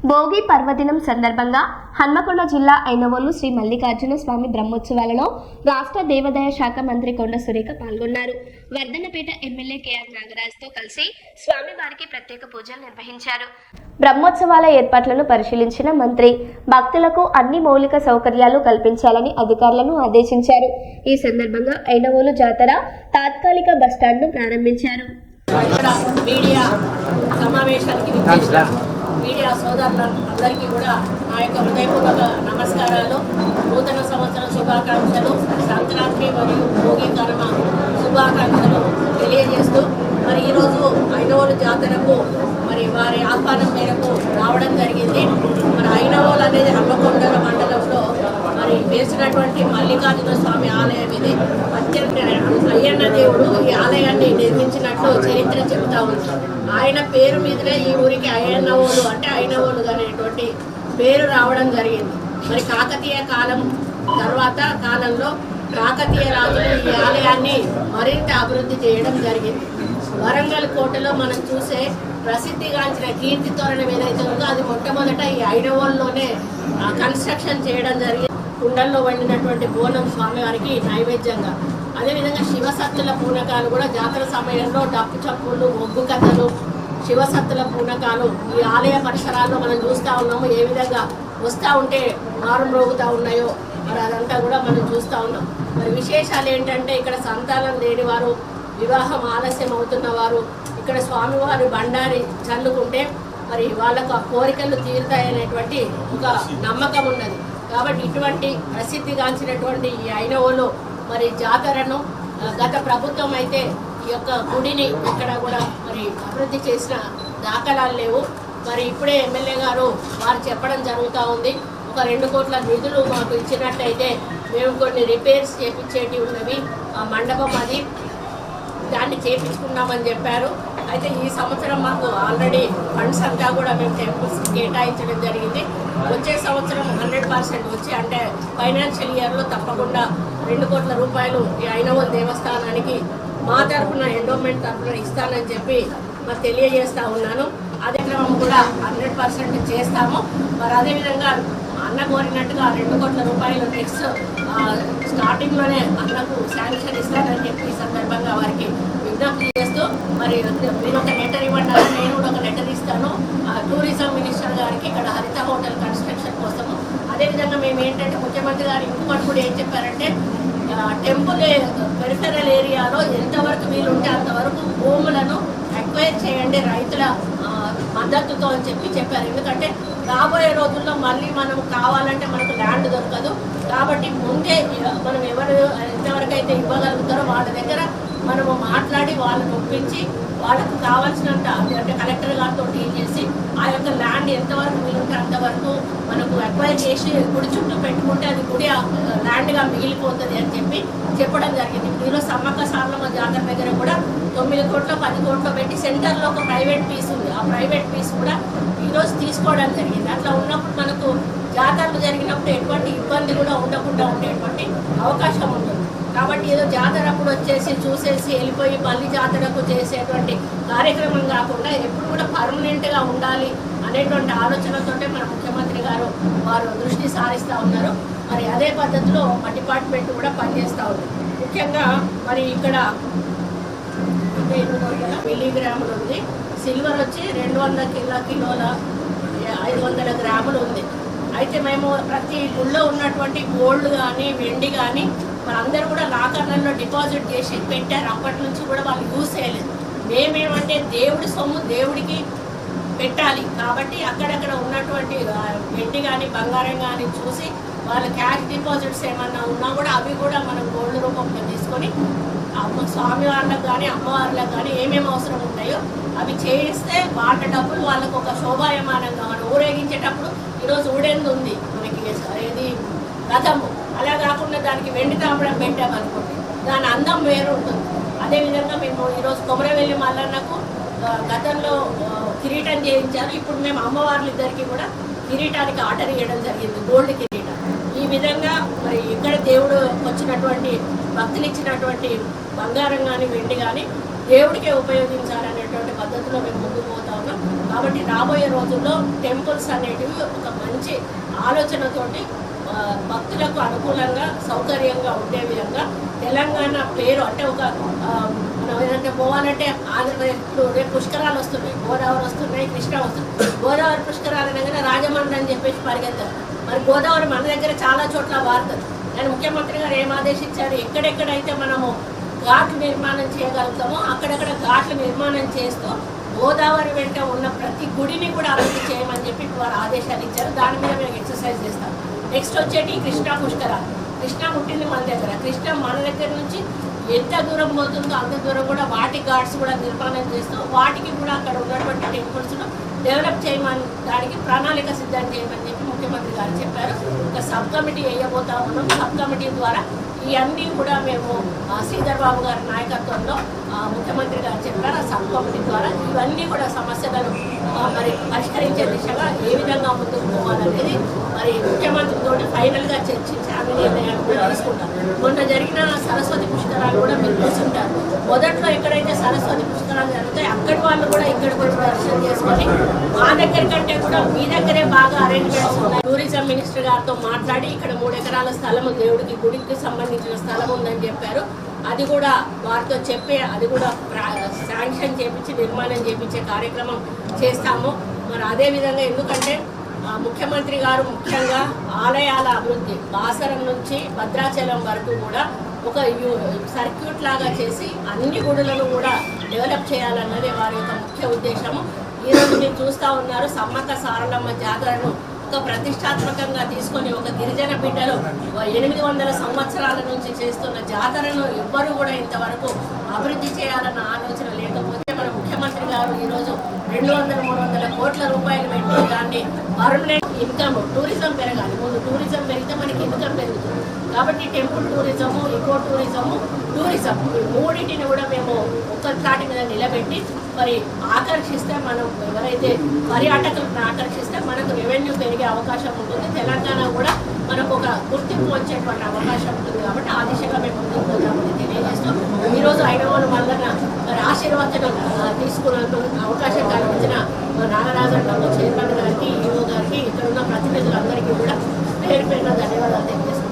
భోగి పర్వదినం సందర్భంగా హన్మకొండ జిల్లా ఐనవోలు శ్రీ మల్లికార్జున స్వామి బ్రహ్మోత్సవాలలో రాష్ట్ర దేవాదాయ శాఖ మంత్రి కొండ సురేఖ పాల్గొన్నారు. వర్ధన్నపేట ఎమ్మెల్యే కేఆర్ నాగరాజ్తో కలిసి స్వామివారికి ప్రత్యేక పూజలు నిర్వహించారు. బ్రహ్మోత్సవాల ఏర్పాట్లను పరిశీలించిన మంత్రి భక్తులకు అన్ని మౌలిక సౌకర్యాలు కల్పించాలని అధికారులను ఆదేశించారు. ఈ సందర్భంగా ఐనవోలు జాతర తాత్కాలిక బస్టాండ్ను ప్రారంభించారు. మీడియా సోదరులందరికీ కూడా నా యొక్క హృదయపూర్వక నమస్కారాలు, నూతన సంవత్సర శుభాకాంక్షలు, సంక్రాంతి మరియు భోగి కర్మ శుభాకాంక్షలు తెలియజేస్తూ మరి ఈరోజు ఐనవోలు జాతరకు మరి వారి ఆహ్వానం మేరకు రావడం జరిగింది. మరి ఐనవోలు అనేది హన్మకొండ మండలంలో మరి వేసినటువంటి మల్లికార్జున స్వామి ఆలయం ఇది. అయ్యన్న దేవుడు ఈ ఆలయాన్ని నిర్మించినట్లు చరిత్ర చెబుతా ఉంది. ఆయన పేరు మీదనే ఈ ఊరికి అయ్యన్నవోలు అంటే ఐనవోలు అనేటువంటి పేరు రావడం జరిగింది. మరి కాకతీయ కాలం తర్వాత కాలంలో కాకతీయ రాజులు ఈ ఆలయాన్ని మరింత అభివృద్ధి చేయడం జరిగింది. వరంగల్ కోటలో మనం చూసే ప్రసిద్ధిగాంచిన కీర్తి తోరణం ఏదైతే ఉందో అది మొట్టమొదట ఈ ఐనవోలులోనే కన్స్ట్రక్షన్ చేయడం జరిగింది. కుండల్లో వండినటువంటి బోనం స్వామివారికి నైవేద్యంగా, అదేవిధంగా శివసత్తుల పూనకాలు కూడా జాతర సమయంలో డప్పు చప్పుళ్ళు, ఒగ్గు కథలు, శివసత్తుల పూనకాలు ఈ ఆలయ పరిసరాల్లో మనం చూస్తూ ఉన్నాము. ఏ విధంగా వస్తూ ఉంటే మారం రోగుతూ ఉన్నాయో మరి అదంతా కూడా మనం చూస్తూ ఉన్నాం. మరి విశేషాలు ఏంటంటే ఇక్కడ సంతానం లేనివారు, వివాహం ఆలస్యం అవుతున్న వారు ఇక్కడ స్వామివారి బండారి చల్లుకుంటే మరి వాళ్ళకు ఆ కోరికలు తీరుతాయనేటువంటి ఒక నమ్మకం ఉన్నది. కాబట్టి ఇటువంటి ప్రసిద్ధిగాంచినటువంటి ఈ ఐనవోలు మరి జాతరను గత ప్రభుత్వం అయితే ఈ యొక్క గుడిని ఇక్కడ కూడా మరి అభివృద్ధి చేసిన దాఖలాలు లేవు. మరి ఇప్పుడే ఎమ్మెల్యే గారు వారు చెప్పడం జరుగుతూ ఉంది. ఒక 2 కోట్ల నిధులు మాకు ఇచ్చినట్టయితే మేము కొన్ని రిపేర్స్ చేయించేటివి ఉన్నవి, ఆ మండపం అది దాన్ని చేయించుకున్నామని చెప్పారు. అయితే ఈ సంవత్సరం మాకు ఆల్రెడీ ఫండ్స్ అంతా కూడా మేము టెంపుల్స్ కేటాయించడం జరిగింది. వచ్చే సంవత్సరం 100% వచ్చి అంటే ఫైనాన్షియల్ ఇయర్లో తప్పకుండా 2 కోట్ల రూపాయలు ఈ ఐనవోలు దేవస్థానానికి మా తరఫున ఎండోమెంట్ తరఫున ఇస్తానని చెప్పి మరి తెలియజేస్తూ ఉన్నాను. అదే క్రమం కూడా 100% చేస్తాము. మరి అదేవిధంగా అన్న కోరినట్టుగా 2 కోట్ల రూపాయలు నెక్స్ట్ స్టార్టింగ్లోనే అన్నకు శాంక్షన్ ఇస్తానని చెప్పి ఈ సందర్భంగా వారికి విజ్ఞప్తి చేస్తూ మరి మీరు ఒక లెటర్ ఇవ్వండి, నేను కూడా ఒక లెటర్ ఇస్తాను టూరిజం మినిస్టర్ గారికి ఇక్కడ హరిత హోటల్ కన్స్ట్రక్షన్ కోసము. అదేవిధంగా మేము ఏంటంటే ముఖ్యమంత్రి గారు ఇంకొకటి కూడా ఏం చెప్పారంటే టెంపుల్ పెరిఫెరల్ ఏరియాలో ఎంతవరకు వీలుంటే అంతవరకు భూములను ఎక్వైర్ చేయండి రైతుల మద్దతుతో అని చెప్పారు. ఎందుకంటే రాబోయే రోజుల్లో మళ్ళీ మనం కావాలంటే మనకు ల్యాండ్ దొరకదు. కాబట్టి ముందే మనం ఎంతవరకైతే ఇవ్వగలుగుతారో వాళ్ళ దగ్గర మనము మాట్లాడి వాళ్ళని ఒప్పించి వాళ్ళకు కావాల్సినంత అంటే కలెక్టర్ గారితో డీల్ చేసి ఆ యొక్క ల్యాండ్ ఎంతవరకు వీలుంటే అంతవరకు మనకు అక్వైర్ చేసి గుడి చుట్టూ పెట్టుకుంటే అది గుడి ల్యాండ్గా మిగిలిపోతుంది అని చెప్పడం జరిగింది. ఈరోజు సమ్మక్క సారలమ్మ జాతర దగ్గర కూడా 9 కోట్లు 10 కోట్లు పెట్టి సెంటర్లో ఒక ప్రైవేట్ పీస్ ఉంది. ఆ ప్రైవేట్ పీస్ కూడా ఈరోజు తీసుకోవడం జరిగింది. అట్లా ఉన్నప్పుడు మనకు జాతరలు జరిగినప్పుడు ఎటువంటి ఇబ్బంది కూడా ఉండకుండా ఉండేటువంటి అవకాశం ఉంటుంది. కాబట్టి ఏదో జాతర అప్పుడు వచ్చేసి చూసేసి వెళ్ళిపోయి మళ్ళీ జాతరకు చేసేటువంటి కార్యక్రమం కాకుండా ఎప్పుడు కూడా పర్మనెంట్గా ఉండాలి అనేటువంటి ఆలోచనతోటే మన ముఖ్యమంత్రి గారు వారు దృష్టి సారిస్తూ ఉన్నారు. మరి అదే పద్ధతిలో మా డిపార్ట్మెంట్ కూడా పనిచేస్తూ ఉంది. ముఖ్యంగా మరి ఇక్కడ 200 మిల్లీగ్రాములు ఉంది, సిల్వర్ వచ్చి 200 కిలోల 500 గ్రాములు ఉంది. అయితే మేము ప్రతి గుళ్ళో ఉన్నటువంటి గోల్డ్ కానీ వెండి కానీ వాళ్ళందరూ కూడా లాకర్లలో డిపాజిట్ చేసి పెట్టారు. అప్పటి నుంచి కూడా వాళ్ళు యూజ్ చేయలేదు. మేమేమంటే దేవుడి సొమ్ము దేవుడికి పెట్టాలి కాబట్టి అక్కడక్కడ ఉన్నటువంటి వెండి కానీ బంగారం కానీ చూసి వాళ్ళ క్యాష్ డిపాజిట్స్ ఏమన్నా ఉన్నా కూడా అవి కూడా మనం గోల్డ్ రూపంలో తీసుకొని స్వామివార్లకు కానీ అమ్మవార్లకు కానీ ఏమేమి అవసరం ఉంటాయో అవి చేయిస్తే వాళ్ళ డబ్బులు వాళ్ళకు ఒక శోభాయమానంగా మనం ఊరేగించేటప్పుడు ఈరోజు ఊడేందు ఉంది మనకి ఏది రథము, అలా కాకుండా దానికి వెండి తాపడం పెట్టామనుకోండి దాని అందం వేరు ఉంటుంది. అదేవిధంగా మేము ఈరోజు కొమరవెల్లి మల్లన్నకు గతంలో కిరీటం చేయించారు. ఇప్పుడు మేము అమ్మవార్లిద్దరికీ కూడా కిరీటానికి ఆర్డర్ ఇవ్వడం జరిగింది, గోల్డ్ కిరీటం. ఈ విధంగా మరి ఇక్కడ దేవుడు వచ్చినటువంటి భక్తులు ఇచ్చినటువంటి బంగారం కానీ వెండి కానీ దేవుడికే ఉపయోగించాలనేటువంటి పద్ధతిలో మేము ముందుకు పోతా ఉన్నాం. కాబట్టి రాబోయే రోజుల్లో టెంపుల్స్ అనేటివి ఒక మంచి ఆలోచనతోటి భక్తులకు అనుకూలంగా సౌకర్యంగా ఉండే విధంగా తెలంగాణ పేరు అంటే ఒక మనం ఏదంటే పోవాలంటే ఆంధ్రప్రదేశ్ ఇప్పుడు రేపు పుష్కరాలు వస్తున్నాయి, గోదావరి వస్తున్నాయి, కృష్ణ వస్తున్నాయి. గోదావరి పుష్కరాలు అనగానే రాజమండ్రి అని చెప్పేసి పరిగెత్తారు. మరి గోదావరి మన దగ్గర చాలా చోట్ల వారుతుంది. కానీ ముఖ్యమంత్రి గారు ఏం ఆదేశించారు, ఎక్కడెక్కడైతే మనము ఘాట్లు నిర్మాణం చేయగలుగుతామో అక్కడక్కడ ఘాట్లు నిర్మాణం చేస్తూ గోదావరి వెంట ఉన్న ప్రతి గుడిని కూడా అభివృద్ధి చేయమని చెప్పి వారు ఆదేశాలు ఇచ్చారు. దాని మీద మేము ఎక్సర్సైజ్ చేస్తాం. నెక్స్ట్ వచ్చేటి కృష్ణా పుష్కరాలు. కృష్ణ పుట్టింది మన దగ్గర. కృష్ణ మన దగ్గర నుంచి ఎంత దూరం పోతుందో అంత దూరం కూడా వాటి ఘాట్స్ కూడా నిర్మాణం చేస్తూ వాటికి కూడా అక్కడ ఉన్నటువంటి టెంపుల్స్ను డెవలప్ చేయమని దానికి ప్రణాళిక సిద్ధం చేయమని చెప్పి ముఖ్యమంత్రి గారు చెప్పారు. ఒక సబ్ కమిటీ వేయబోతా ఉన్నాం. సబ్ కమిటీ ద్వారా ఇవన్నీ కూడా మేము శ్రీధర్ బాబు గారి నాయకత్వంలో ముఖ్యమంత్రి గారు చెప్పారు. ఆ సబ్ కమిటీ ద్వారా ఇవన్నీ కూడా సమస్యలను మరి పరిష్కరించే దిశగా ఏ విధంగా ముందుకు పోవాలనేది మరి ముఖ్యమంత్రితో ఫైనల్గా చర్చించి అన్ని నిర్ణయాలు కూడా తీసుకుంటారు. మొన్న జరిగిన సరస్వతి పుష్కరాలు కూడా మీరు చూసుంటారు. మొదట్లో ఎక్కడైతే సరస్వతి పుష్కరాలు జరుగుతాయి అక్కడి వాళ్ళు కూడా ఇక్కడికి వచ్చి దర్శనం చేసుకొని మా దగ్గర కంటే కూడా మీ దగ్గరే బాగా అరేంజ్మెంట్స్ ఉన్నాయి. టూరిజం మినిస్టర్ గారితో మాట్లాడి ఇక్కడ 3 ఎకరాల స్థలము దేవుడికి గుడికి సంబంధించిన స్థలం ఉందని చెప్పారు. అది కూడా వారితో చెప్పి అది కూడా శాంక్షన్ చేపించి నిర్మాణం చేపించే కార్యక్రమం చేస్తాము. మరి అదేవిధంగా ఎందుకంటే ముఖ్యమంత్రి గారు ముఖ్యంగా ఆలయాల అభివృద్ధి బాసరం నుంచి భద్రాచలం వరకు కూడా ఒక సర్క్యూట్ లాగా చేసి అన్ని గుడులను కూడా డెవలప్ చేయాలన్నదే వారి యొక్క ముఖ్య ఉద్దేశము. ఈరోజు మీరు చూస్తూ ఉన్నారు సమ్మక్క సారలమ్మ జాతరను ఒక ప్రతిష్టాత్మకంగా తీసుకొని ఒక గిరిజన బిడ్డలు 800 సంవత్సరాల నుంచి చేస్తున్న జాతరను ఎవ్వరూ కూడా ఇంతవరకు అభివృద్ధి చేయాలన్న ఆలోచన లేకపోతే మన ముఖ్యమంత్రి గారు ఈరోజు 200-300 కోట్ల రూపాయలు పెట్టి దాన్ని పర్మనెంట్ ఇన్కమ్ టూరిజం పెరగాలి. ముందు టూరిజం పెరిగితే మనకి ఇన్కమ్ పెరుగుతుంది. కాబట్టి టెంపుల్ టూరిజము, ఈకో టూరిజం ఈ మూడింటిని కూడా మేము ఒక్కసారి మీద నిలబెట్టి మరి ఆకర్షిస్తే మనం ఎవరైతే పర్యాటకులను ఆకర్షిస్తే మనకు రెవెన్యూ పెరిగే అవకాశం ఉంటుంది. తెలంగాణ కూడా మనకు ఒక గుర్తింపు వచ్చేటువంటి అవకాశం ఉంటుంది. కాబట్టి ఆ దిశగా మేము ముందుకు పోతామని తెలియజేస్తూ ఈరోజు ఐనవోలు మల్లన్న మరి ఆశీర్వచనం తీసుకున్నట్టు అవకాశం కల్పించిన నాగరాజన్న చైర్మన్ గారికి, ఈఓ గారికి, ఇక్కడ ఉన్న ప్రతినిధులందరికీ కూడా పేరు పేరున ధన్యవాదాలు తెలియజేస్తాం.